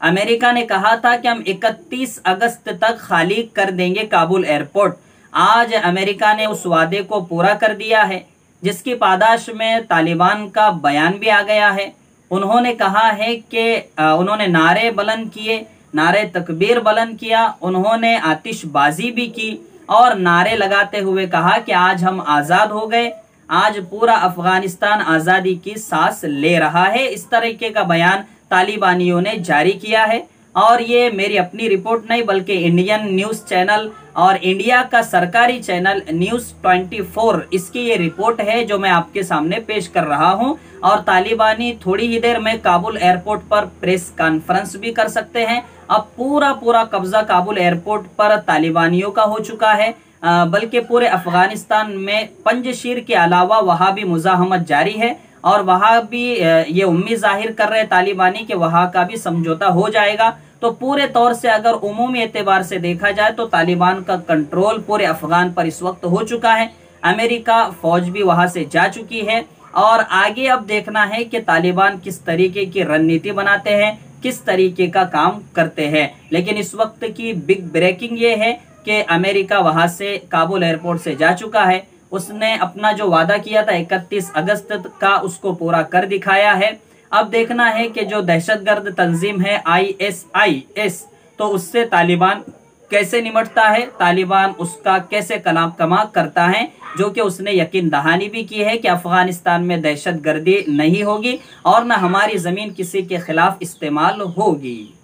America ने कहा था कि हम 31 अगस्त तक खाली कर देंगे काबुल एयरपोर्ट। आज अमेरिका ने उस वादे को पूरा कर दिया है, जिसकी पादाश में तालिबान का बयान भी आ गया है। उन्होंने कहा है कि उन्होंने नारे बुलंद किए, नारे तकबीर बुलंद किया, उन्होंने आतिशबाजी भी की और नारे लगाते हुए कहा कि आज हम आज़ाद हो गए, आज पूरा अफगानिस्तान आज़ादी की सांस ले रहा है। इस तरीके का बयान तालिबानियों ने जारी किया है। और ये मेरी अपनी रिपोर्ट नहीं, बल्कि इंडियन न्यूज़ चैनल और इंडिया का सरकारी चैनल न्यूज़ 24 इसकी ये रिपोर्ट है जो मैं आपके सामने पेश कर रहा हूं। और तालिबानी थोड़ी ही देर में काबुल एयरपोर्ट पर प्रेस कॉन्फ्रेंस भी कर सकते हैं। अब पूरा कब्जा काबुल एयरपोर्ट पर तालिबानियों का हो चुका है, बल्कि पूरे अफगानिस्तान में पंजशीर के अलावा वहां भी मुजाहमत जारी है और वहां भी ये उम्मीद जाहिर कर रहे तालिबानी कि वहां का भी समझौता हो जाएगा। तो पूरे तौर से अगर उमूमी एतबार से देखा जाए तो तालिबान का कंट्रोल पूरे अफगान पर इस वक्त हो चुका है। अमेरिका फौज भी वहां से जा चुकी है और आगे अब देखना है कि तालिबान किस तरीके की रणनीति बनाते हैं, किस तरीके का काम करते हैं। लेकिन इस वक्त की बिग ब्रेकिंग ये है कि अमेरिका वहां से काबुल एयरपोर्ट से जा चुका है। उसने अपना जो वादा किया था 31 अगस्त का, उसको पूरा कर दिखाया है। अब देखना है कि जो दहशतगर्द तंजीम है ISIS, तो उससे तालिबान कैसे निपटता है, तालिबान उसका कैसे कमा करता है, जो कि उसने यकीन दहानी भी की है कि अफगानिस्तान में दहशतगर्दी नहीं होगी और न हमारी जमीन किसी के खिलाफ इस्तेमाल होगी।